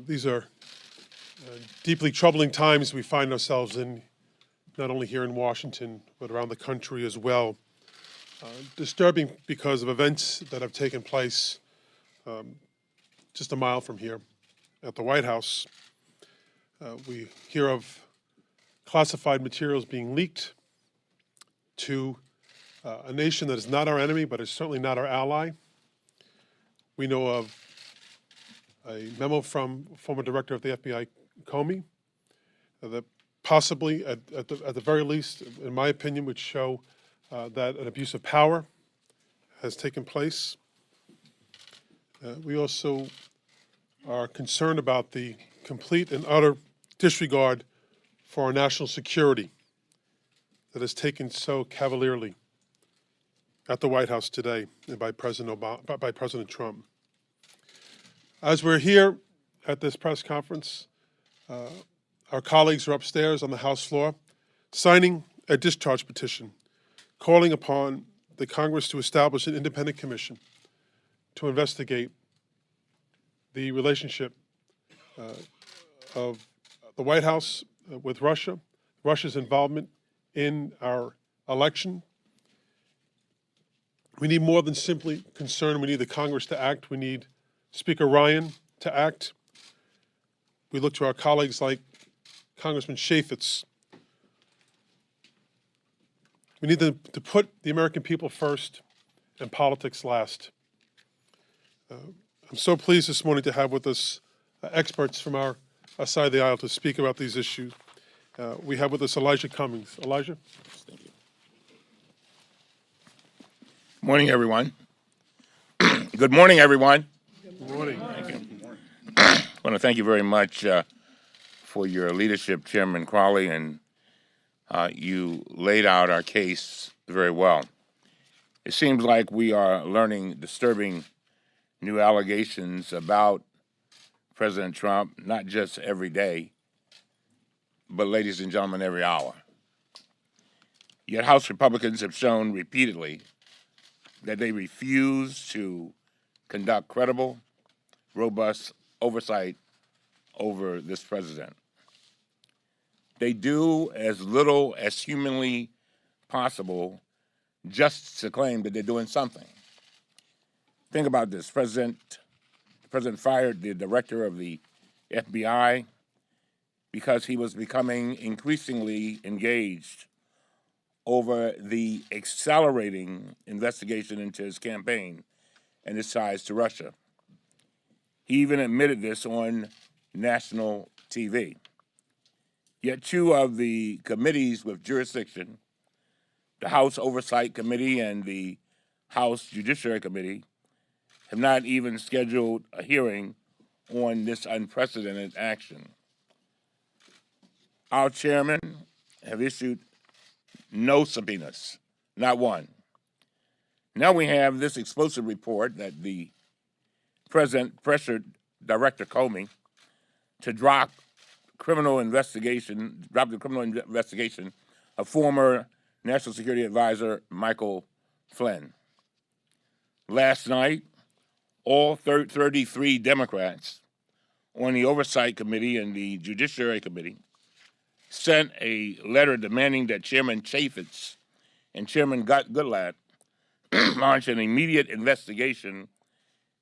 These are deeply troubling times we find ourselves in, not only here in Washington, but around the country as well. Disturbing because of events that have taken place just a mile from here at the White House. We hear of classified materials being leaked to a nation that is not our enemy, but is certainly not our ally. We know of a memo from former director of the FBI, Comey, that possibly, at the very least, in my opinion, would show that an abuse of power has taken place. We also are concerned about the complete and utter disregard for our national security that is taken so cavalierly at the White House today and by President Trump. As we're here at this press conference, our colleagues are upstairs on the House floor signing a discharge petition calling upon the Congress to establish an independent commission to investigate the relationship of the White House with Russia, Russia's involvement in our election. We need more than simply concern. We need the Congress to act. We need Speaker Ryan to act. We look to our colleagues like Congressman Chaffetz. We need them to put the American people first and politics last. I'm so pleased this morning to have with us experts from our side of the aisle to speak about these issues. We have with us Elijah Cummings. Elijah? Thank you. Morning, everyone. Good morning, everyone. Good morning. Thank you. I want to thank you very much for your leadership, Chairman Crowley, and you laid out our case very well. It seems like we are learning disturbing new allegations about President Trump, not just every day, but, ladies and gentlemen, every hour. Yet House Republicans have shown repeatedly that they refuse to conduct credible, robust oversight over this president. They do as little as humanly possible just to claim that they're doing something. Think about this. The president fired the director of the FBI because he was becoming increasingly engaged over the accelerating investigation into his campaign and his ties to Russia. He even admitted this on national TV. Yet two of the committees with jurisdiction, the House Oversight Committee and the House Judiciary Committee, have not even scheduled a hearing on this unprecedented action. Our chairmen have issued no subpoenas, not one. Now we have this explosive report that the president pressured Director Comey to drop the criminal investigation of former National Security Advisor Michael Flynn. Last night, all 33 Democrats on the Oversight Committee and the Judiciary Committee sent a letter demanding that Chairman Chaffetz and Chairman Goodlatte launch an immediate investigation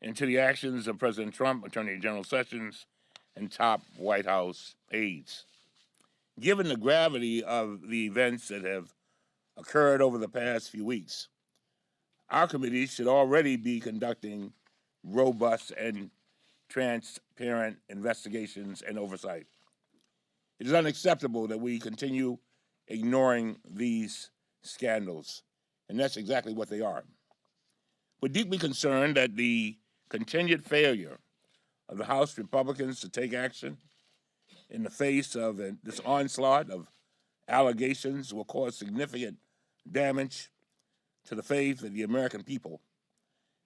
into the actions of President Trump, Attorney General Sessions, and top White House aides. Given the gravity of the events that have occurred over the past few weeks, our committee should already be conducting robust and transparent investigations and oversight. It is unacceptable that we continue ignoring these scandals, and that's exactly what they are. We're deeply concerned that the continued failure of the House Republicans to take action in the face of this onslaught of allegations will cause significant damage to the faith that the American people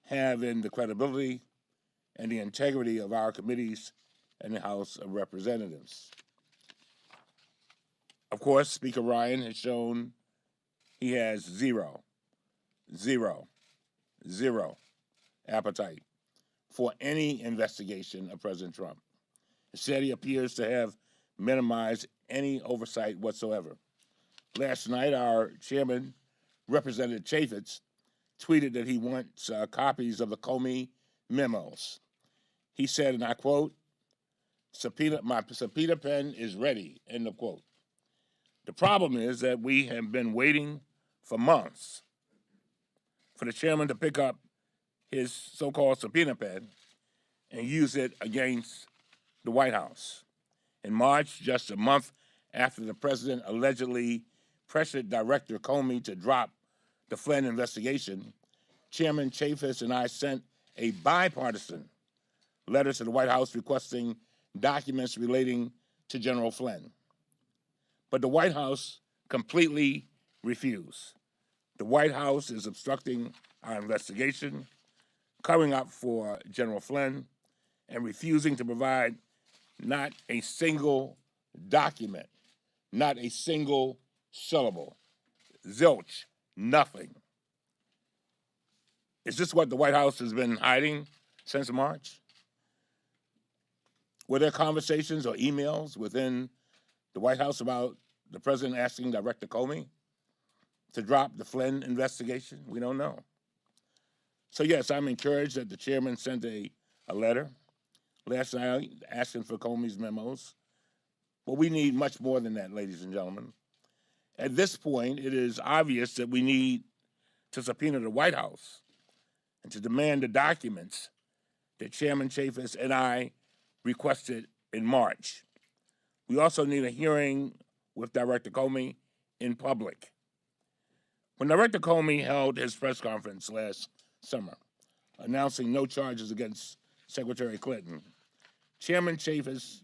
have in the credibility and the integrity of our committees and the House of Representatives. Of course, Speaker Ryan has shown he has zero appetite for any investigation of President Trump. Instead, he appears to have minimized any oversight whatsoever. Last night, our chairman, Representative Chaffetz, tweeted that he wants copies of the Comey memos. He said, and I quote, my subpoena pen is ready, end of quote. The problem is that we have been waiting for months for the chairman to pick up his so-called subpoena pen and use it against the White House. In March, just a month after the president allegedly pressured Director Comey to drop the Flynn investigation, Chairman Chaffetz and I sent a bipartisan letter to the White House requesting documents relating to General Flynn. But the White House completely refused. The White House is obstructing our investigation, covering up for General Flynn, and refusing to provide not a single document, not a single syllable. Zilch, nothing. Is this what the White House has been hiding since March? Were there conversations or emails within the White House about the president asking Director Comey to drop the Flynn investigation? We don't know. So yes, I'm encouraged that the chairman sent a letter last night asking for Comey's memos. But we need much more than that, ladies and gentlemen. At this point, it is obvious that we need to subpoena the White House and to demand the documents that Chairman Chaffetz and I requested in March. We also need a hearing with Director Comey in public. When Director Comey held his press conference last summer, announcing no charges against Secretary Clinton, Chairman Chaffetz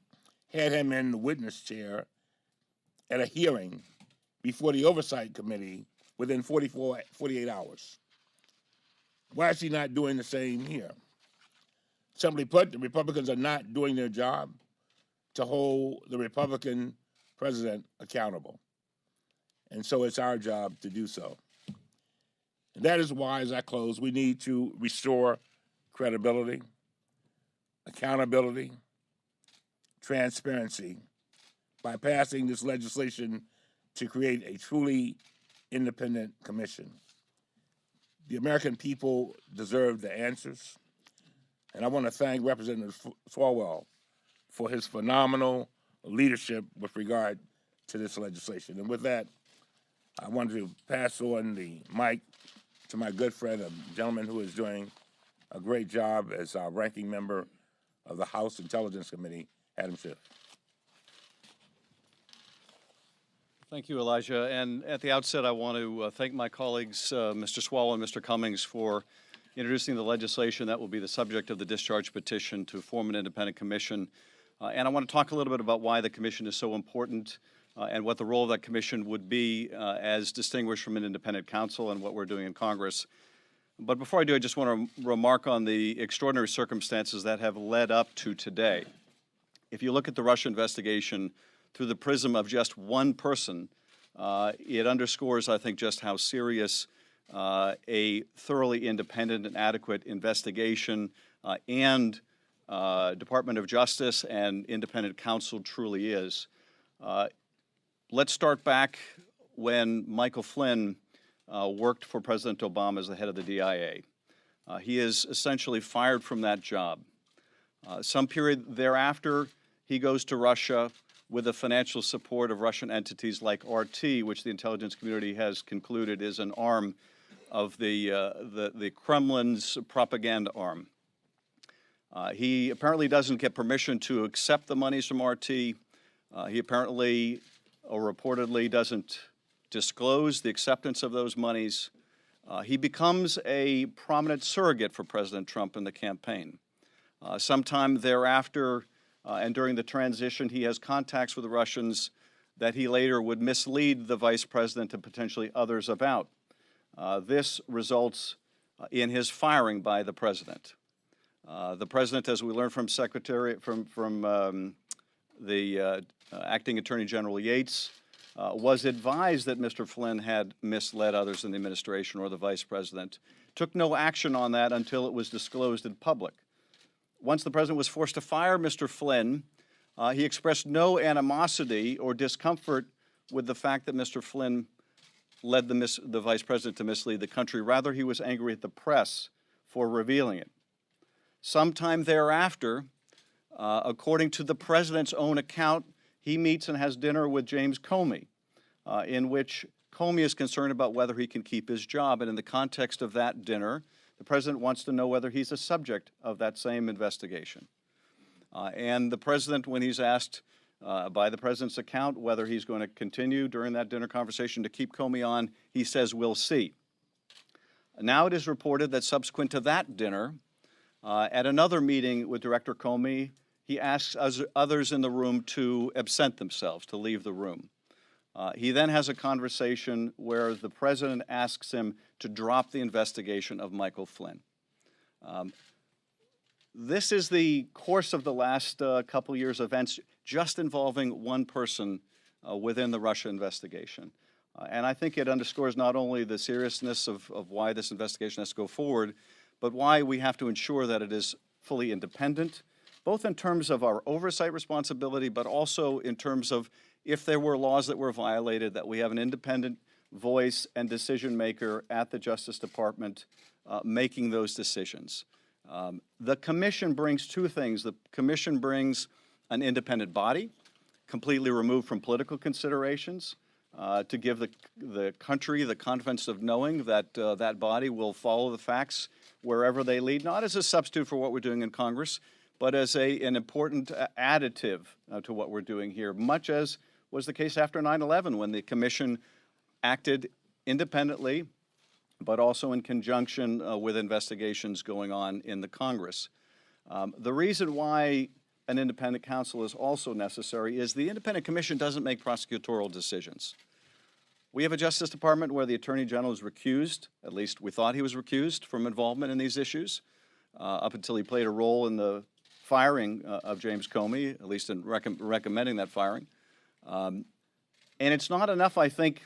had him in the witness chair at a hearing before the Oversight Committee within 48 hours. Why is he not doing the same here? Simply put, the Republicans are not doing their job to hold the Republican president accountable. And so it's our job to do so. And that is why, as I close, we need to restore credibility, accountability, transparency by passing this legislation to create a truly independent commission. The American people deserve the answers. And I want to thank Representative Swalwell for his phenomenal leadership with regard to this legislation. And with that, I want to pass on the mic to my good friend, a gentleman who is doing a great job as our ranking member of the House Intelligence Committee, Adam Schiff. Thank you, Elijah. And at the outset, I want to thank my colleagues, Mr. Swalwell and Mr. Cummings, for introducing the legislation that will be the subject of the discharge petition to form an independent commission. And I want to talk a little bit about why the commission is so important and what the role of that commission would be as distinguished from an independent counsel and what we're doing in Congress. But before I do, I just want to remark on the extraordinary circumstances that have led up to today. If you look at the Russia investigation through the prism of just one person, it underscores, I think, just how serious a thoroughly independent and adequate investigation and Department of Justice and independent counsel truly is. Let's start back when Michael Flynn worked for President Obama as the head of the DIA. He is essentially fired from that job. Some period thereafter, he goes to Russia with the financial support of Russian entities like RT, which the intelligence community has concluded is an arm of the Kremlin's propaganda arm. He apparently doesn't get permission to accept the monies from RT. He apparently or reportedly doesn't disclose the acceptance of those monies. He becomes a prominent surrogate for President Trump in the campaign. Sometime thereafter, and during the transition, he has contacts with the Russians that he later would mislead the vice president and potentially others about. This results in his firing by the president. The president, as we learned from the acting Attorney General Yates, was advised that Mr. Flynn had misled others in the administration or the vice president, took no action on that until it was disclosed in public. Once the president was forced to fire Mr. Flynn, He expressed no animosity or discomfort with the fact that Mr. Flynn led the vice president to mislead the country. Rather, he was angry at the press for revealing it. Sometime thereafter, according to the president's own account, he meets and has dinner with James Comey, in which Comey is concerned about whether he can keep his job. And in the context of that dinner, the president wants to know whether he's a subject of that same investigation. And the president, when he's asked by the president's account whether he's going to continue during that dinner conversation to keep Comey on, he says, "We'll see." Now it is reported that subsequent to that dinner, at another meeting with Director Comey, he asks others in the room to absent themselves, to leave the room. He then has a conversation where the president asks him to drop the investigation of Michael Flynn. This is the course of the last couple years' events, just involving one person within the Russia investigation. And I think it underscores not only the seriousness of why this investigation has to go forward, but why we have to ensure that it is fully independent, both in terms of our oversight responsibility, but also in terms of if there were laws that were violated, that we have an independent voice and decision maker at the Justice Department making those decisions. The commission brings two things. The commission brings an independent body, completely removed from political considerations, to give the country the confidence of knowing that that body will follow the facts wherever they lead, not as a substitute for what we're doing in Congress, but as an important additive to what we're doing here, much as was the case after 9/11, when the commission acted independently, but also in conjunction with investigations going on in the Congress. The reason why an independent counsel is also necessary is the independent commission doesn't make prosecutorial decisions. We have a Justice Department where the Attorney General is recused, at least we thought he was recused from involvement in these issues, up until he played a role in the firing of James Comey, at least in recommending that firing. And it's not enough, I think,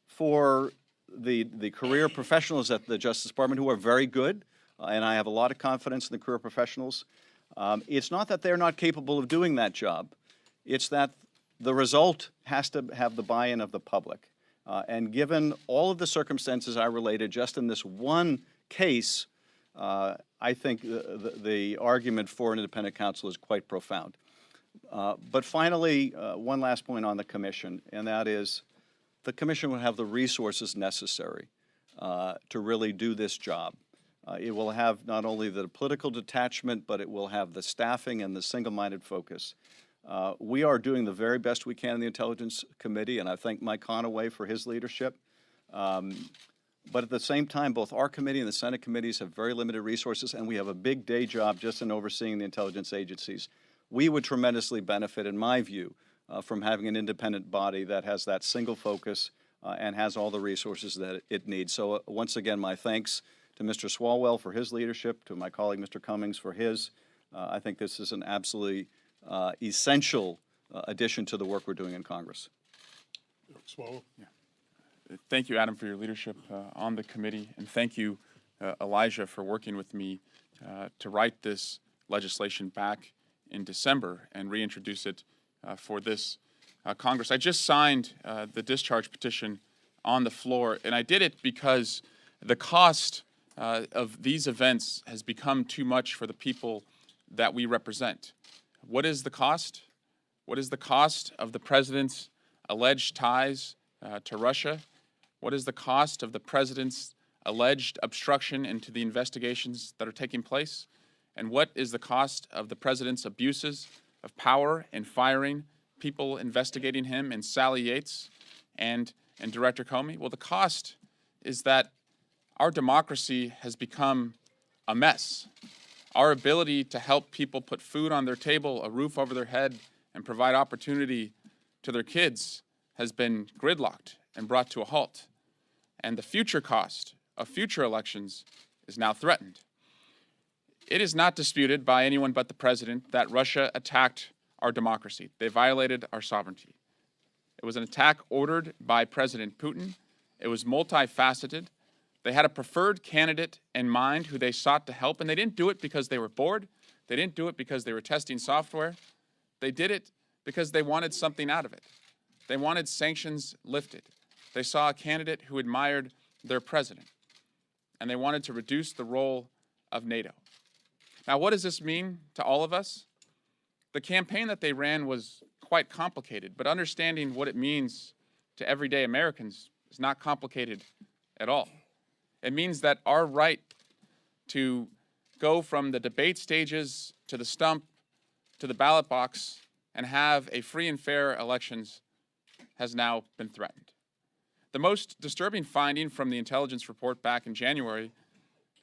for the career professionals at the Justice Department, who are very good, and I have a lot of confidence in the career professionals. It's not that they're not capable of doing that job. It's that the result has to have the buy-in of the public. And given all of the circumstances I related just in this one case, I think the argument for an independent counsel is quite profound. But finally, one last point on the commission, and that is the commission will have the resources necessary to really do this job. It will have not only the political detachment, but it will have the staffing and the single-minded focus. We are doing the very best we can in the Intelligence Committee, and I thank Mike Conaway for his leadership. But at the same time, both our committee and the Senate committees have very limited resources, and we have a big day job just in overseeing the intelligence agencies. We would tremendously benefit, in my view, from having an independent body that has that single focus and has all the resources that it needs. So once again, my thanks to Mr. Swalwell for his leadership, to my colleague Mr. Cummings for his. I think this is an absolutely essential addition to the work we're doing in Congress. Swalwell. Yeah. Thank you, Adam, for your leadership on the committee, and thank you, Elijah, for working with me to write this legislation back in December and reintroduce it for this Congress. I just signed the discharge petition on the floor, and I did it because the cost of these events has become too much for the people that we represent. What is the cost? What is the cost of the president's alleged ties to Russia? What is the cost of the president's alleged obstruction into the investigations that are taking place? And what is the cost of the president's abuses of power in firing people investigating him and Sally Yates and Director Comey? Well, the cost is that our democracy has become a mess. Our ability to help people put food on their table, a roof over their head, and provide opportunity to their kids has been gridlocked and brought to a halt. And the future cost of future elections is now threatened. It is not disputed by anyone but the president that Russia attacked our democracy. They violated our sovereignty. It was an attack ordered by President Putin. It was multifaceted. They had a preferred candidate in mind who they sought to help, and they didn't do it because they were bored. They didn't do it because they were testing software. They did it because they wanted something out of it. They wanted sanctions lifted. They saw a candidate who admired their president, and they wanted to reduce the role of NATO. Now, what does this mean to all of us? The campaign that they ran was quite complicated, but understanding what it means to everyday Americans is not complicated at all. It means that our right to go from the debate stages to the stump to the ballot box and have a free and fair elections has now been threatened. The most disturbing finding from the intelligence report back in January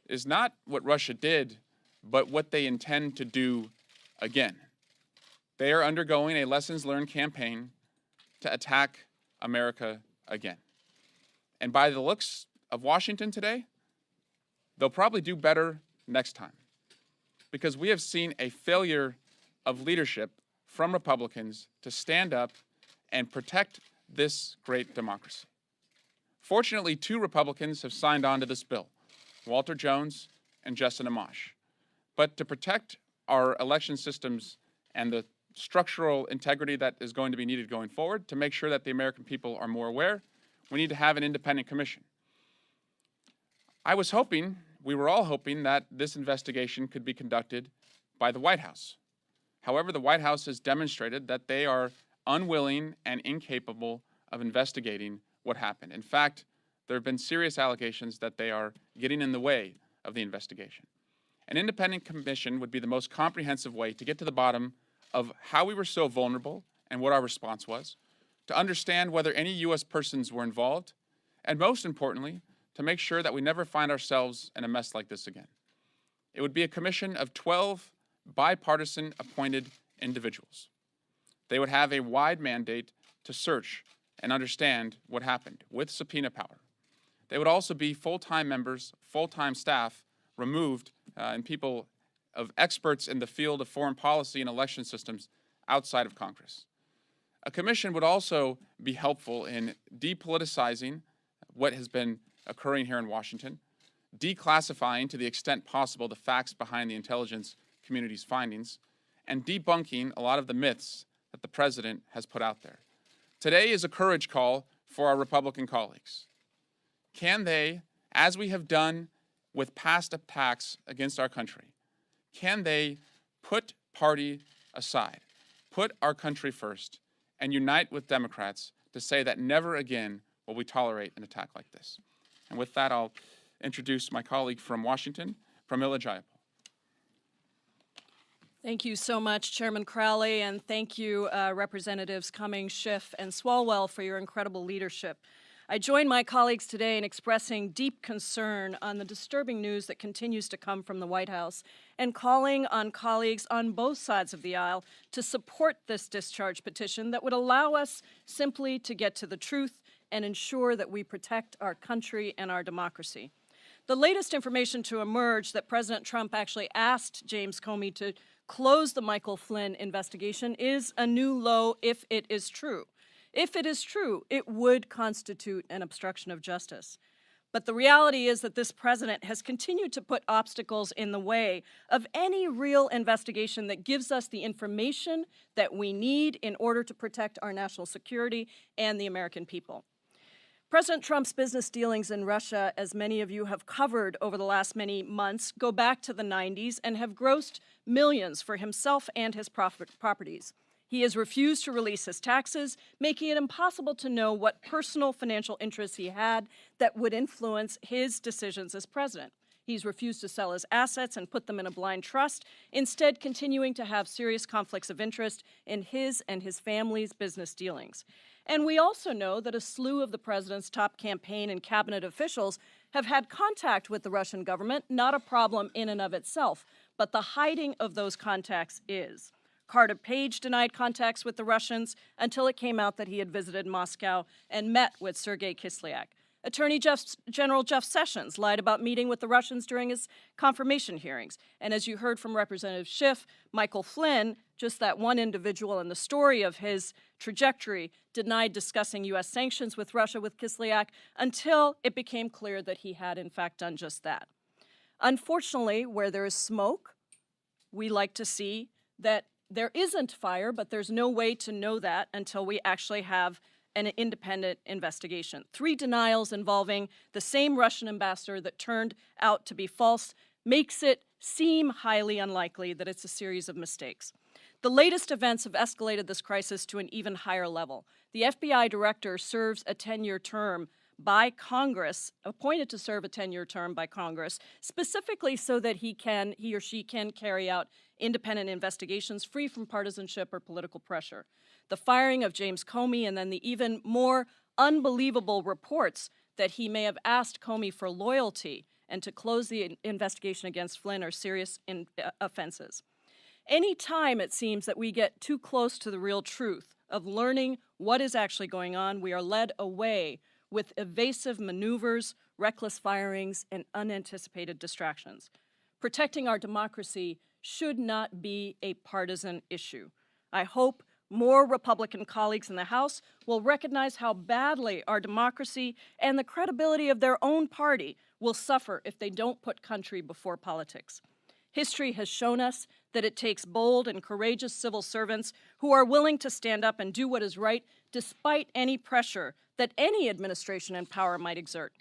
is not what Russia did, but what they intend to do again. They are undergoing a lessons learned campaign to attack America again. And by the looks of Washington today, they'll probably do better next time, because we have seen a failure of leadership from Republicans to stand up and protect this great democracy. Fortunately, 2 Republicans have signed on to this bill, Walter Jones and Justin Amash. But to protect our election systems and the structural integrity that is going to be needed going forward, to make sure that the American people are more aware, we need to have an independent commission. I was hoping, we were all hoping, that this investigation could be conducted by the White House. However, the White House has demonstrated that they are unwilling and incapable of investigating what happened. In fact, there have been serious allegations that they are getting in the way of the investigation. An independent commission would be the most comprehensive way to get to the bottom of how we were so vulnerable and what our response was, to understand whether any U.S. persons were involved, and most importantly, to make sure that we never find ourselves in a mess like this again. It would be a commission of 12 bipartisan appointed individuals. They would have a wide mandate to search and understand what happened with subpoena power. They would also be full-time members, full-time staff, removed, and people of experts in the field of foreign policy and election systems outside of Congress. A commission would also be helpful in depoliticizing what has been occurring here in Washington, declassifying to the extent possible the facts behind the intelligence community's findings, and debunking a lot of the myths that the president has put out there. Today is a courage call for our Republican colleagues. Can they, as we have done with past attacks against our country, can they put party aside, put our country first, and unite with Democrats to say that never again will we tolerate an attack like this? And with that, I'll introduce my colleague from Washington, Pramila Jayapal. Thank you so much, Chairman Crowley, and thank you, Representatives Cummings, Schiff, and Swalwell for your incredible leadership. I join my colleagues today in expressing deep concern on the disturbing news that continues to come from the White House and calling on colleagues on both sides of the aisle to support this discharge petition that would allow us simply to get to the truth and ensure that we protect our country and our democracy. The latest information to emerge that President Trump actually asked James Comey to close the Michael Flynn investigation is a new low if it is true. If it is true, it would constitute an obstruction of justice. But the reality is that this president has continued to put obstacles in the way of any real investigation that gives us the information that we need in order to protect our national security and the American people. President Trump's business dealings in Russia, as many of you have covered over the last many months, go back to the 90s and have grossed millions for himself and his properties. He has refused to release his taxes, making it impossible to know what personal financial interests he had that would influence his decisions as president. He's refused to sell his assets and put them in a blind trust, instead continuing to have serious conflicts of interest in his and his family's business dealings. And we also know that a slew of the president's top campaign and cabinet officials have had contact with the Russian government, not a problem in and of itself, but the hiding of those contacts is. Carter Page denied contacts with the Russians until it came out that he had visited Moscow and met with Sergei Kislyak. Attorney General Jeff Sessions lied about meeting with the Russians during his confirmation hearings. And as you heard from Representative Schiff, Michael Flynn, just that one individual in the story of his trajectory, denied discussing U.S. sanctions with Russia with Kislyak until it became clear that he had in fact done just that. Unfortunately, where there is smoke, we like to see that there isn't fire, but there's no way to know that until we actually have an independent investigation. 3 denials involving the same Russian ambassador that turned out to be false makes it seem highly unlikely that it's a series of mistakes. The latest events have escalated this crisis to an even higher level. The FBI director serves a 10-year term by Congress, appointed to serve a 10-year term by Congress, specifically so that he or she can carry out independent investigations free from partisanship or political pressure. The firing of James Comey and then the even more unbelievable reports that he may have asked Comey for loyalty and to close the investigation against Flynn are serious offenses. Any time it seems that we get too close to the real truth of learning what is actually going on, we are led away with evasive maneuvers, reckless firings, and unanticipated distractions. Protecting our democracy should not be a partisan issue. I hope more Republican colleagues in the House will recognize how badly our democracy and the credibility of their own party will suffer if they don't put country before politics. History has shown us that it takes bold and courageous civil servants who are willing to stand up and do what is right despite any pressure that any administration in power might exert.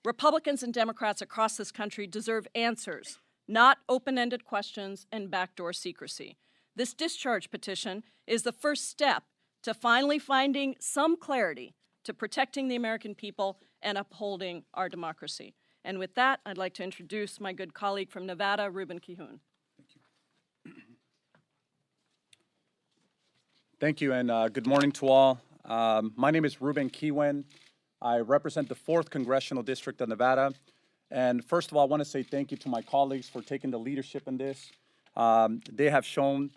Republicans and Democrats across this country deserve answers, not open-ended questions and backdoor secrecy. This discharge petition is the first step to finally finding some clarity to protecting the American people and upholding our democracy. And with that, I'd like to introduce my good colleague from Nevada, Ruben Kihun. Thank you, and good morning to all. My name is Ruben Kihun. I represent the 4th Congressional District of Nevada. And first of all, I want to say thank you to my colleagues for taking the leadership in this. They have shown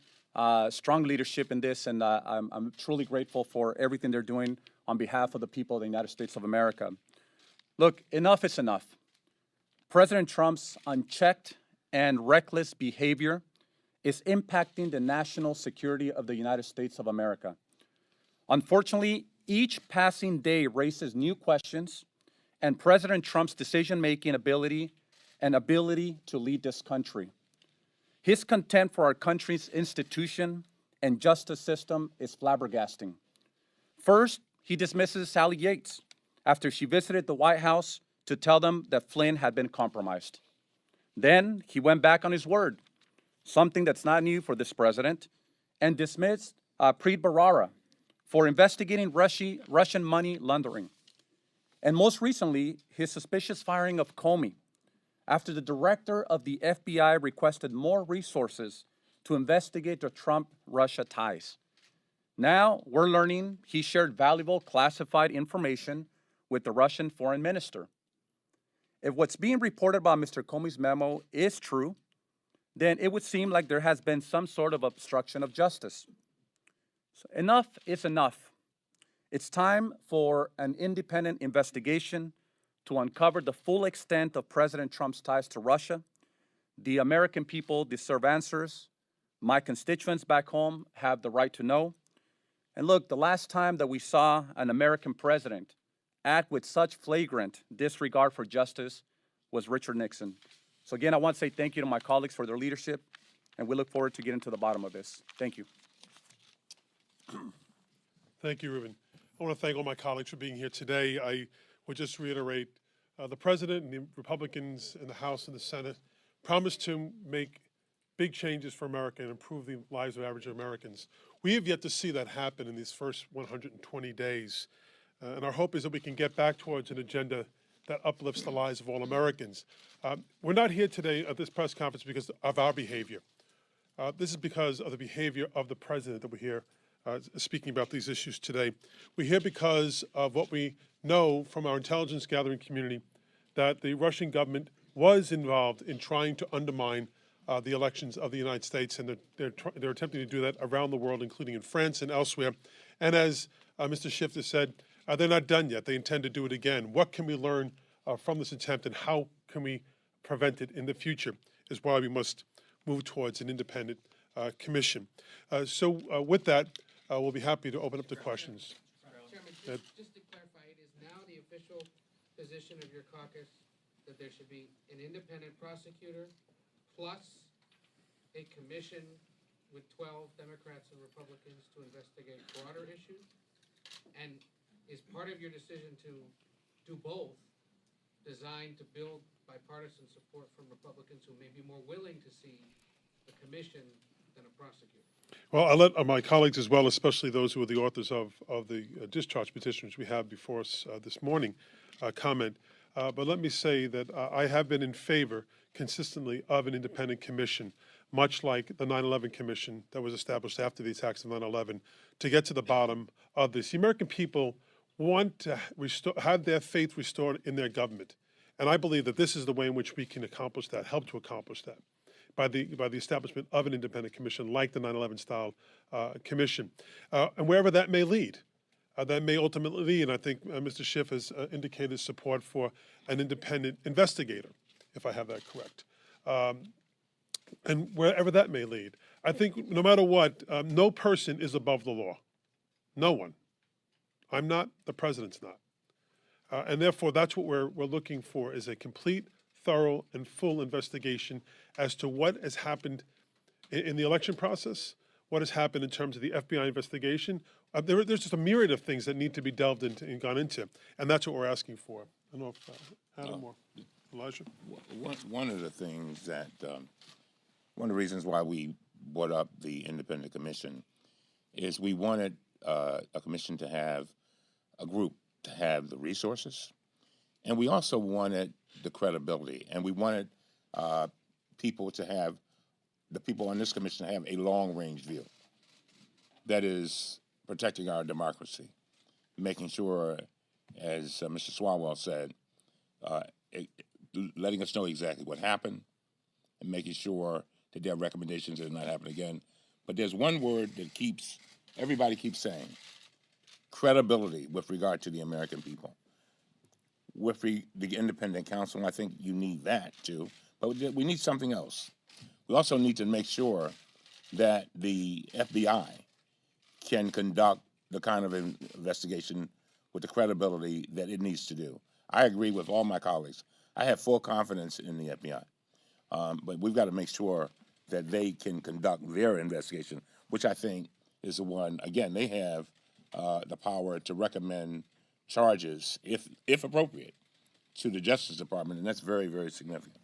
strong leadership in this, and I'm truly grateful for everything they're doing on behalf of the people of the United States of America. Look, enough is enough. President Trump's unchecked and reckless behavior is impacting the national security of the United States of America. Unfortunately, each passing day raises new questions and President Trump's decision-making ability to lead this country. His contempt for our country's institution and justice system is flabbergasting. First, he dismisses Sally Yates after she visited the White House to tell them that Flynn had been compromised. Then he went back on his word, something that's not new for this president, and dismissed Preet Bharara for investigating Russian money laundering. And most recently, his suspicious firing of Comey after the director of the FBI requested more resources to investigate the Trump-Russia ties. Now we're learning he shared valuable classified information with the Russian foreign minister. If what's being reported about Mr. Comey's memo is true, then it would seem like there has been some sort of obstruction of justice. So enough is enough. It's time for an independent investigation to uncover the full extent of President Trump's ties to Russia. The American people deserve answers. My constituents back home have the right to know. And look, the last time that we saw an American president act with such flagrant disregard for justice was Richard Nixon. So again, I want to say thank you to my colleagues for their leadership, and we look forward to getting to the bottom of this. Thank you. Thank you, Ruben. I want to thank all my colleagues for being here today. I would just reiterate, the President and the Republicans in the House and the Senate promised to make big changes for America and improve the lives of average Americans. We have yet to see that happen in these first 120 days. And our hope is that we can get back towards an agenda that uplifts the lives of all Americans. We're not here today at this press conference because of our behavior. This is because of the behavior of the President that we're here speaking about these issues today. We're here because of what we know from our intelligence gathering community, that the Russian government was involved in trying to undermine the elections of the United States, and they're attempting to do that around the world, including in France and elsewhere. And as Mr. Schiff has said, they're not done yet. They intend to do it again. What can we learn from this attempt, and how can we prevent it in the future, is why we must move towards an independent commission. With that, we'll be happy to open up the questions. Chairman, just to clarify, it is now the official position of your caucus that there should be an independent prosecutor plus a commission with 12 Democrats and Republicans to investigate broader issues? And is part of your decision to do both designed to build bipartisan support from Republicans who may be more willing to see the commission than a prosecutor? Well, I'll let my colleagues as well, especially those who are the authors of the discharge petition which we have before us this morning, comment. But let me say that I have been in favor consistently of an independent commission, much like the 9/11 Commission that was established after the attacks of 9/11, to get to the bottom of this. The American people want to have their faith restored in their government. And I believe that this is the way in which we can accomplish that, help to accomplish that, by the establishment of an independent commission like the 9/11 style commission. And wherever that may lead, that may ultimately lead, and I think Mr. Schiff has indicated support for an independent investigator, if I have that correct. And wherever that may lead, I think no matter what, no person is above the law. No one. I'm not, the president's not. And therefore, that's what we're looking for, is a complete, thorough, and full investigation as to what has happened in the election process, what has happened in terms of the FBI investigation. There's just a myriad of things that need to be delved into and gone into, and that's what we're asking for. I don't know if Adam or Elijah? One of the things that, one of the reasons why we brought up the independent commission is we wanted a commission to have a group to have the resources, and we also wanted the credibility, and we wanted people to have, the people on this commission to have a long-range view. That is protecting our democracy, making sure, as Mr. Swalwell said, letting us know exactly what happened, and making sure that there are recommendations that it not happen again. But there's one word that everybody keeps saying: credibility with regard to the American people. With the independent counsel, I think you need that too, but we need something else. We also need to make sure that the FBI can conduct the kind of investigation with the credibility that it needs to do. I agree with all my colleagues. I have full confidence in the FBI, but we've got to make sure that they can conduct their investigation, which I think is the one, again, they have the power to recommend charges, if appropriate, to the Justice Department, and that's very, very significant.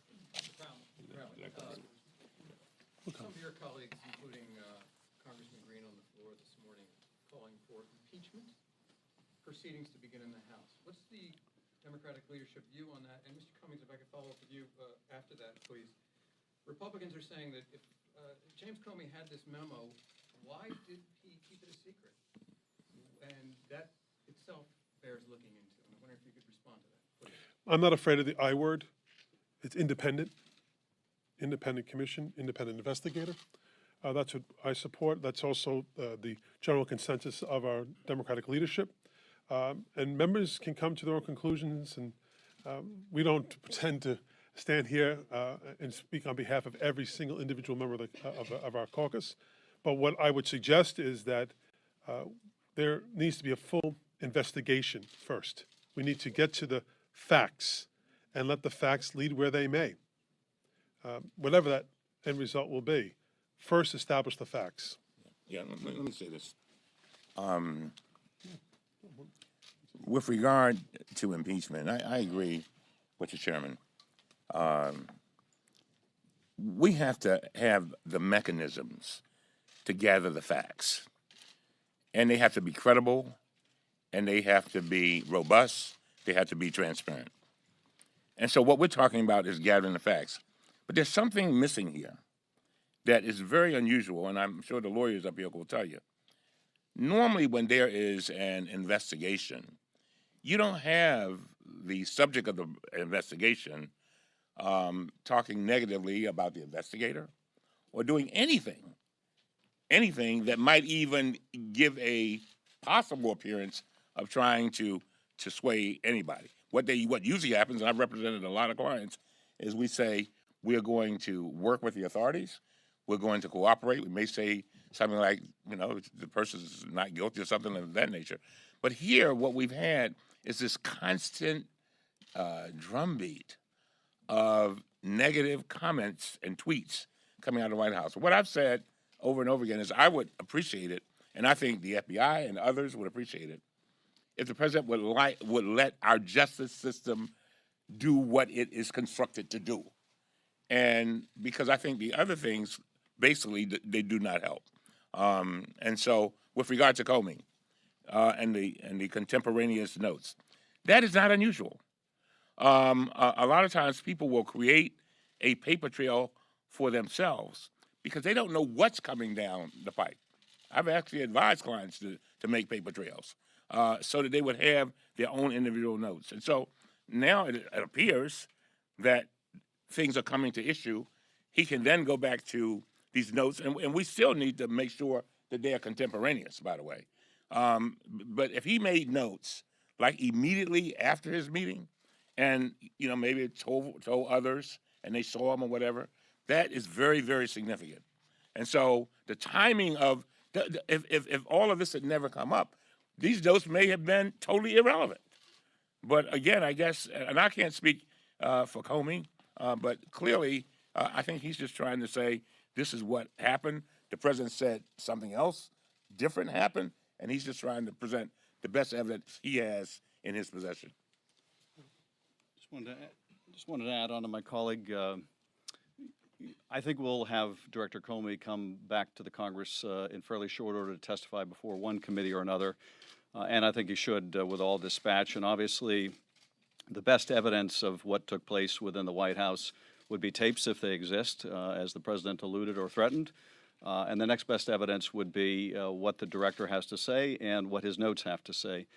Some of your colleagues, including Congressman Green on the floor this morning, calling for impeachment proceedings to begin in the House. What's the Democratic leadership view on that? And Mr. Cummings, if I could follow up with you after that, please. Republicans are saying that if James Comey had this memo, why did he keep it a secret? And that itself bears looking into. And I wonder if you could respond to that, please. I'm not afraid of the I word. It's independent. Independent commission, independent investigator. That's what I support. That's also the general consensus of our Democratic leadership. And members can come to their own conclusions, and we don't pretend to stand here and speak on behalf of every single individual member of our caucus. But what I would suggest is that there needs to be a full investigation first. We need to get to the facts and let the facts lead where they may. Whatever that end result will be, first establish the facts. Yeah, let me say this. With regard to impeachment, I agree with the chairman. We have to have the mechanisms to gather the facts, and they have to be credible, and they have to be robust, they have to be transparent. And so what we're talking about is gathering the facts. But there's something missing here that is very unusual, and I'm sure the lawyers up here will tell you. Normally, when there is an investigation, you don't have the subject of the investigation talking negatively about the investigator or doing anything that might even give a possible appearance of trying to sway anybody. What usually happens, and I've represented a lot of clients, is we say, we're going to work with the authorities. We're going to cooperate. We may say something like, the person's not guilty or something of that nature. But here, what we've had is this constant drumbeat of negative comments and tweets coming out of the White House. What I've said over and over again is I would appreciate it, and I think the FBI and others would appreciate it, if the president would let our justice system do what it is constructed to do. And because I think the other things, basically, they do not help. And so with regard to Comey and the contemporaneous notes, that is not unusual. A lot of times people will create a paper trail for themselves because they don't know what's coming down the pipe. I've actually advised clients to make paper trails so that they would have their own individual notes. And so now it appears that things are coming to issue. He can then go back to these notes, and we still need to make sure that they are contemporaneous, by the way. But if he made notes like immediately after his meeting, and maybe told others, and they saw him or whatever, that is very, very significant. And so the timing of if all of this had never come up, these notes may have been totally irrelevant. But again, I guess, and I can't speak for Comey, but clearly, I think he's just trying to say this is what happened. The president said something else different happened, and he's just trying to present the best evidence he has in his possession. Just wanted to add on to my colleague. I think we'll have Director Comey come back to the Congress in fairly short order to testify before one committee or another, and I think he should with all dispatch. And obviously, the best evidence of what took place within the White House would be tapes if they exist, as the president alluded or threatened. And the next best evidence would be what the director has to say and what his notes have to say.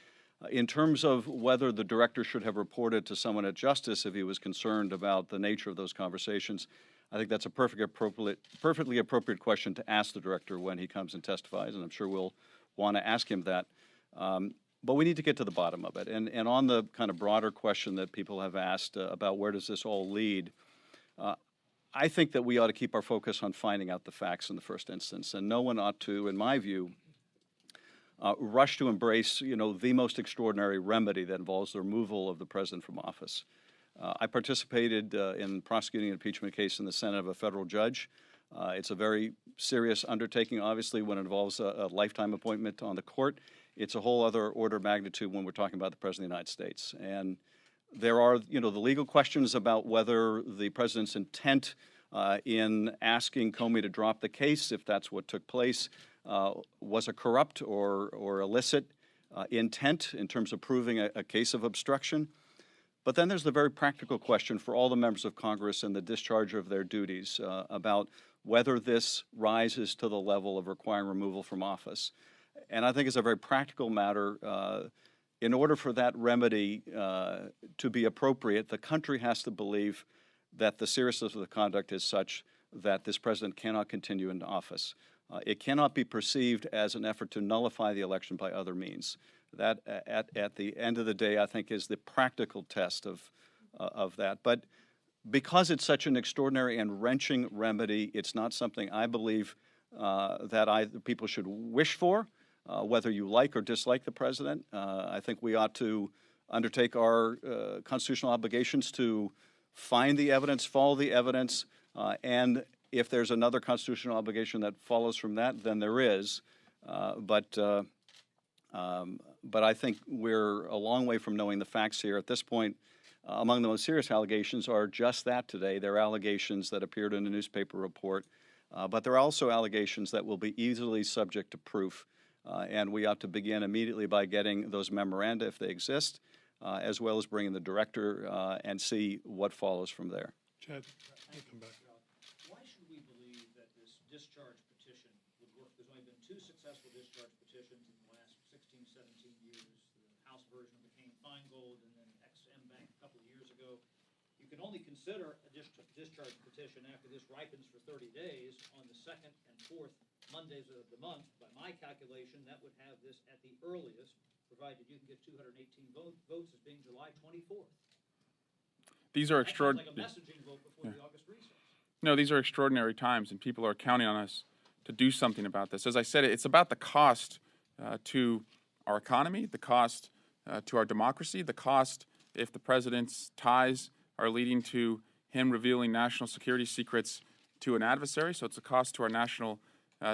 In terms of whether the director should have reported to someone at Justice if he was concerned about the nature of those conversations, I think that's a perfectly appropriate question to ask the director when he comes and testifies, and I'm sure we'll want to ask him that. But we need to get to the bottom of it. And on the kind of broader question that people have asked about where does this all lead, I think that we ought to keep our focus on finding out the facts in the first instance, and no one ought to, in my view, rush to embrace, the most extraordinary remedy that involves the removal of the president from office. I participated in prosecuting an impeachment case in the Senate of a federal judge. It's a very serious undertaking, obviously, when it involves a lifetime appointment on the court. It's a whole other order of magnitude when we're talking about the President of the United States. And there are, the legal questions about whether the president's intent in asking Comey to drop the case, if that's what took place, was a corrupt or illicit intent in terms of proving a case of obstruction. But then there's the very practical question for all the members of Congress in the discharge of their duties about whether this rises to the level of requiring removal from office. And I think it's a very practical matter. In order for that remedy to be appropriate, the country has to believe that the seriousness of the conduct is such that this president cannot continue in office. It cannot be perceived as an effort to nullify the election by other means. That, at the end of the day, I think is the practical test of that. But because it's such an extraordinary and wrenching remedy, it's not something I believe that people should wish for, whether you like or dislike the president. I think we ought to undertake our constitutional obligations to find the evidence, follow the evidence, and if there's another constitutional obligation that follows from that, then there is. But I think we're a long way from knowing the facts here. At this point, among the most serious allegations are just that today. They're allegations that appeared in a newspaper report, but there are also allegations that will be easily subject to proof. And we ought to begin immediately by getting those memoranda, if they exist, as well as bringing the director and see what follows from there. Chad, come back. Why should we believe that this discharge petition would work? There's only been 2 successful discharge petitions in the last 16, 17 years. The House version became Feingold and then ex-M-Bank a couple of years ago. You can only consider a discharge petition after this ripens for 30 days on the 2nd and 4th Mondays of the month. By my calculation, that would have this at the earliest, provided you can get 218 votes, as being July 24th. These are That sounds like a extraordinary. messaging vote before the August recess. No, these are extraordinary times, and people are counting on us to do something about this. As I said, it's about the cost to our economy, the cost to our democracy, the cost if the president's ties are leading to him revealing national security secrets to an adversary. So it's a cost to our national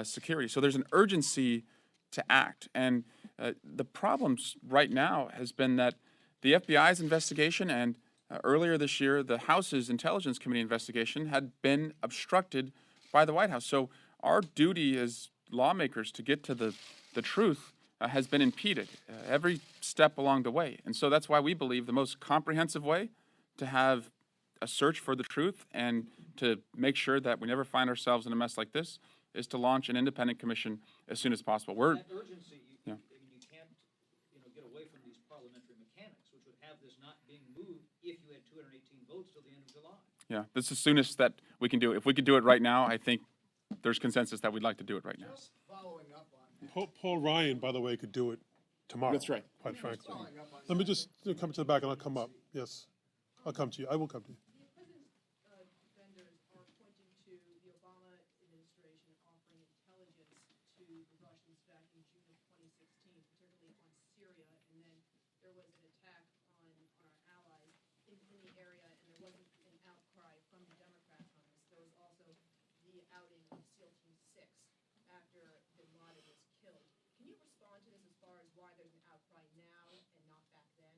security. So there's an urgency to act. And the problems right now has been that the FBI's investigation and earlier this year, the House's Intelligence Committee investigation had been obstructed by the White House. So our duty as lawmakers to get to the truth has been impeded every step along the way. And so that's why we believe the most comprehensive way to have a search for the truth and to make sure that we never find ourselves in a mess like this is to launch an independent commission as soon as possible. That urgency, Yeah. I mean, you can't, get away from these parliamentary mechanics, which would have this not being moved if you had 218 votes till the end of July. Yeah, this is the soonest that we can do it. If we could do it right now, I think there's consensus that we'd like to do it right now. Just following up on Paul Ryan, by the way, could do it tomorrow. That's right. Quite frankly. following up on Let me just come to the back and I'll come up. Yes. I'll come to you. I will come to you. The president's defenders are pointing to the Obama administration offering intelligence to the Russians back in June of 2016, particularly on Syria, and then there was an attack on our allies in the area, and there wasn't an outcry from the Democrats on this. There was also the outing of SEAL Team 6 after bin Laden was killed. Can you respond to this as far as why there's an outcry now and not back then?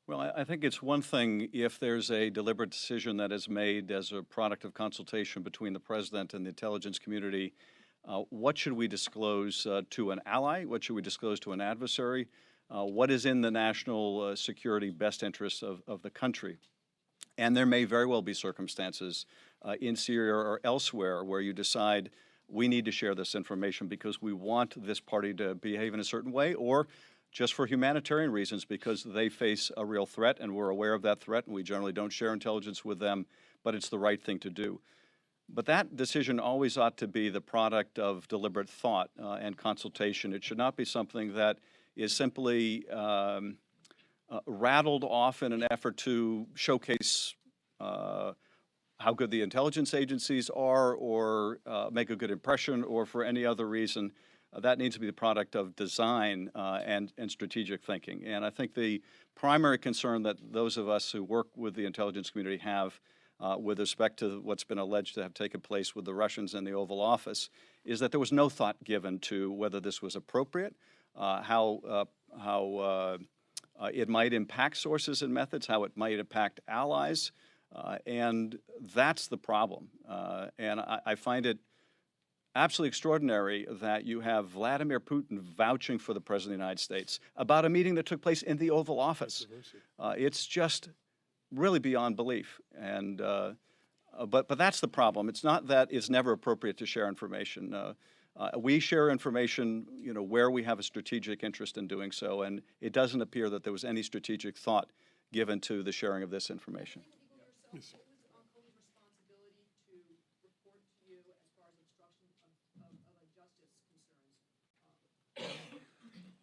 Well, I think it's one thing if there's a deliberate decision that is made as a product of consultation between the president and the intelligence community. What should we disclose to an ally? What should we disclose to an adversary? What is in the national security best interests of the country? And there may very well be circumstances in Syria or elsewhere where you decide we need to share this information because we want this party to behave in a certain way, or just for humanitarian reasons because they face a real threat and we're aware of that threat and we generally don't share intelligence with them, but it's the right thing to do. But that decision always ought to be the product of deliberate thought and consultation. It should not be something that is simply rattled off in an effort to showcase how good the intelligence agencies are or make a good impression or for any other reason. That needs to be the product of design and strategic thinking. And I think the primary concern that those of us who work with the intelligence community have with respect to what's been alleged to have taken place with the Russians in the Oval Office is that there was no thought given to whether this was appropriate, how it might impact sources and methods, how it might impact allies, and that's the problem. And I find it absolutely extraordinary that you have Vladimir Putin vouching for the President of the United States about a meeting that took place in the Oval Office. It's just really beyond belief. And but that's the problem. It's not that it's never appropriate to share information. We share information, where we have a strategic interest in doing so, and it doesn't appear that there was any strategic thought given to the sharing of this information. Yes. What was Uncle responsibility to report to you as far as obstruction of justice concerns?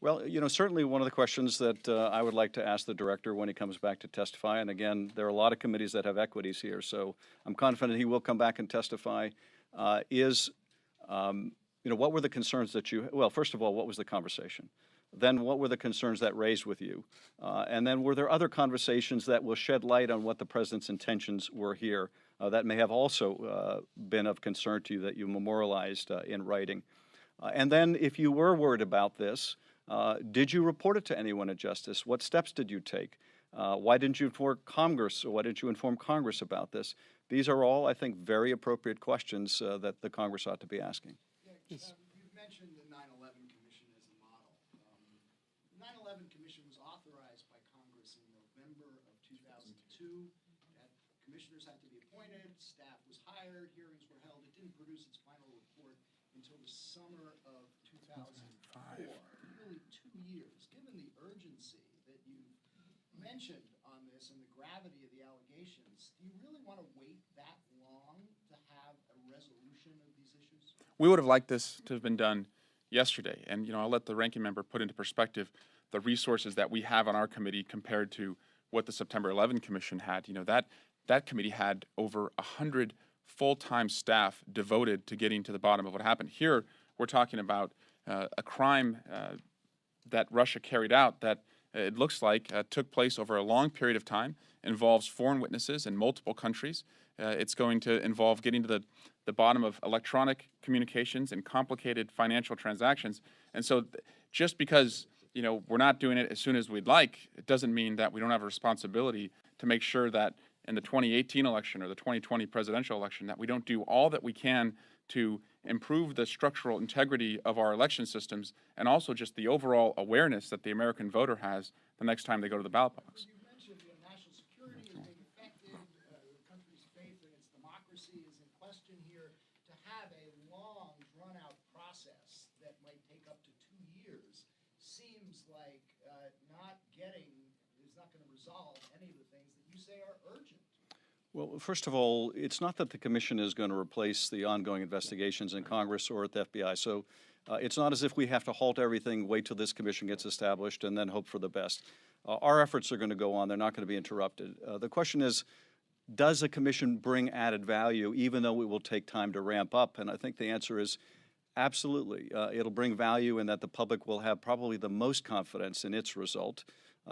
Well, certainly one of the questions that I would like to ask the director when he comes back to testify, and again, there are a lot of committees that have equities here, so I'm confident he will come back and testify, is, what were the concerns that well, first of all, what was the conversation? Then what were the concerns that raised with you? And then were there other conversations that will shed light on what the president's intentions were here that may have also been of concern to you that you memorialized in writing? And then if you were worried about this, did you report it to anyone at Justice? What steps did you take? Why didn't you inform Congress, or why didn't you inform Congress about this? These are all, I think, very appropriate questions that the Congress ought to be asking. You've mentioned the 9/11 Commission as a model. The 9/11 Commission was authorized by Congress in November of 2002. That commissioners had to be appointed, staff was hired, hearings were held. It didn't produce its final report until the summer of 2004. Nearly 2 years. Given the urgency that you mentioned on this and the gravity of the allegations, do you really want to wait that long to have a resolution of these issues? We would have liked this to have been done yesterday. And, I'll let the ranking member put into perspective the resources that we have on our committee compared to what the September 11 Commission had. That committee had over 100 full-time staff devoted to getting to the bottom of what happened. Here, we're talking about a crime that Russia carried out that it looks like, took place over a long period of time, involves foreign witnesses in multiple countries. It's going to involve getting to the bottom of electronic communications and complicated financial transactions. And so just because, you know, we're not doing it as soon as we'd like, it doesn't mean that we don't have a responsibility to make sure that in the 2018 election or the 2020 presidential election that we don't do all that we can to improve the structural integrity of our election systems and also just the overall awareness that the American voter has the next time they go to the ballot box. You mentioned national security is being affected, the country's faith in its democracy is in question here. To have a long, drawn-out process that might take up to 2 years seems like is not going to resolve any of the things that you say are urgent. Well, first of all, it's not that the commission is going to replace the ongoing investigations in Congress or at the FBI. So it's not as if we have to halt everything, wait till this commission gets established, and then hope for the best. Our efforts are going to go on. They're not going to be interrupted. The question is, does a commission bring added value, even though it will take time to ramp up? And I think the answer is absolutely. It'll bring value in that the public will have probably the most confidence in its result.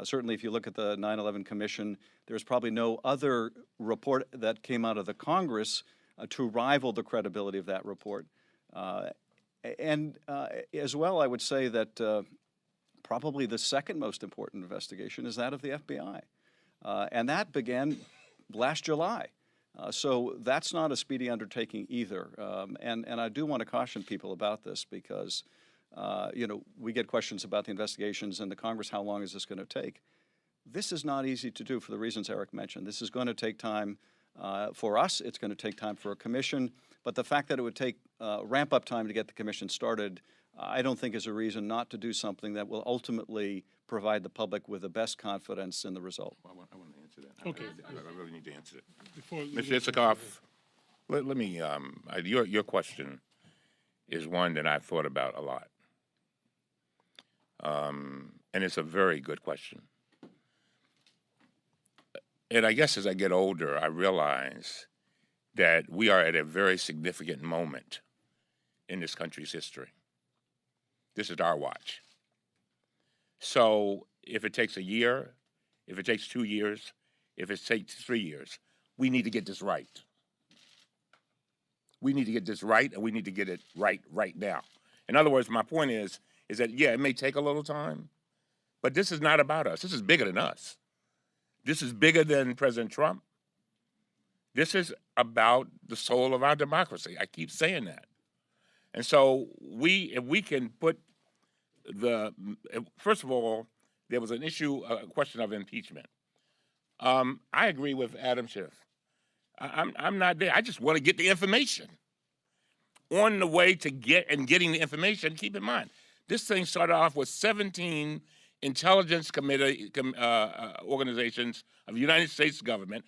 Certainly, if you look at the 9/11 Commission, there's probably no other report that came out of the Congress to rival the credibility of that report. As well, I would say that probably the second most important investigation is that of the FBI. And that began last July. So that's not a speedy undertaking either. And I do want to caution people about this because you know, we get questions about the investigations in the Congress, how long is this going to take? This is not easy to do for the reasons Eric mentioned. This is going to take time for us. It's going to take time for a commission. But the fact that it would take ramp-up time to get the commission started, I don't think is a reason not to do something that will ultimately provide the public with the best confidence in the result. I want to answer that. Okay. I really need to answer it. Before- Mr. Isikoff, let me, your question is one that I've thought about a lot. And it's a very good question. And I guess as I get older, I realize that we are at a very significant moment in this country's history. This is our watch. So if it takes a year, if it takes 2 years, if it takes 3 years, we need to get this right. We need to get this right, and we need to get it right now. In other words, my point is that, yeah, it may take a little time, but this is not about us. This is bigger than us. This is bigger than President Trump. This is about the soul of our democracy. I keep saying that. And so if we can put first of all, there was a question of impeachment. I agree with Adam Schiff. I'm not there. I just want to get the information. On the way to getting the information, keep in mind, this thing started off with 17 intelligence committee organizations of the United States government,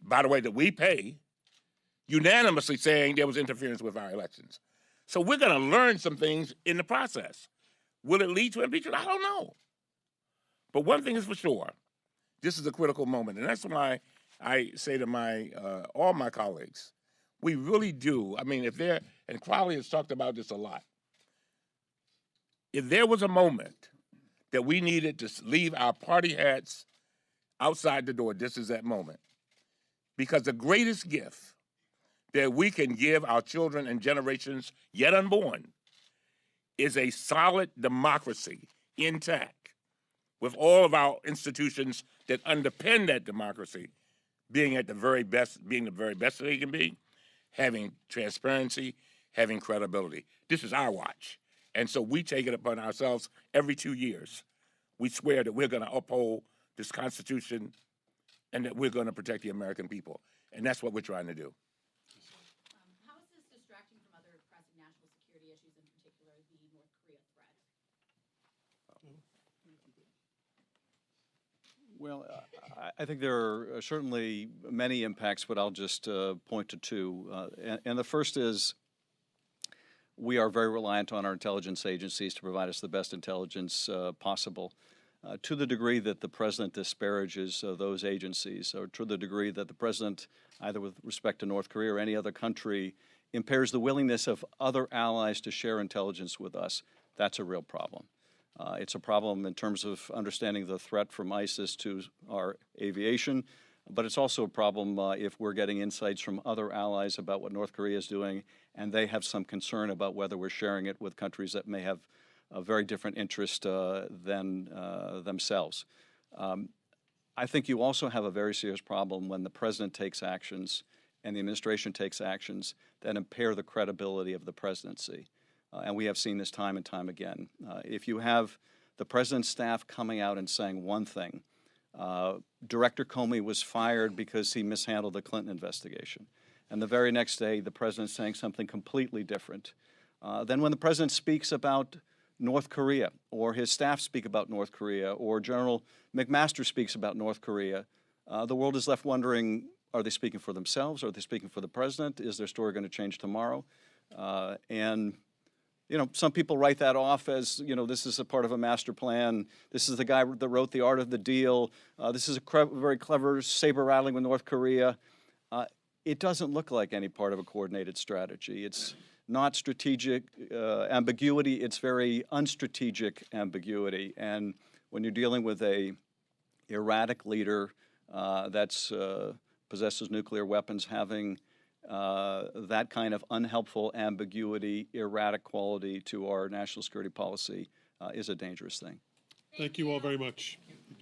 by the way, that we pay, unanimously saying there was interference with our elections. So we're going to learn some things in the process. Will it lead to impeachment? I don't know. But one thing is for sure, this is a critical moment, and that's why I say to all my colleagues, we really do. I mean, and Crowley has talked about this a lot. If there was a moment that we needed to leave our party hats outside the door, this is that moment. Because the greatest gift that we can give our children and generations yet unborn is a solid democracy intact, with all of our institutions that underpin that democracy being the very best that they can be, having transparency, having credibility. This is our watch. And so we take it upon ourselves every 2 years. We swear that we're going to uphold this Constitution and that we're going to protect the American people. And that's what we're trying to do. How is this distracting from other pressing national security issues, in particular the North Korea threat? Well, I think there are certainly many impacts, but I'll just point to two. And the first is we are very reliant on our intelligence agencies to provide us the best intelligence possible. To the degree that the president disparages those agencies, or to the degree that the president, either with respect to North Korea or any other country, impairs the willingness of other allies to share intelligence with us, that's a real problem. It's a problem in terms of understanding the threat from ISIS to our aviation, but it's also a problem if we're getting insights from other allies about what North Korea is doing, and they have some concern about whether we're sharing it with countries that may have a very different interest than themselves. I think you also have a very serious problem when the president takes actions and the administration takes actions that impair the credibility of the presidency. And we have seen this time and time again. If you have the president's staff coming out and saying one thing, Director Comey was fired because he mishandled the Clinton investigation, and the very next day the president's saying something completely different. Then when the president speaks about North Korea, or his staff speak about North Korea, or General McMaster speaks about North Korea, the world is left wondering, are they speaking for themselves? Are they speaking for the president? Is their story going to change tomorrow? And you know, some people write that off as, you know, this is a part of a master plan. This is the guy that wrote The Art of the Deal. This is a very clever saber rattling with North Korea. It doesn't look like any part of a coordinated strategy. It's not strategic ambiguity. It's very unstrategic ambiguity. And when you're dealing with a erratic leader that's possesses nuclear weapons, having that kind of unhelpful ambiguity, erratic quality to our national security policy is a dangerous thing. Thank you all very much.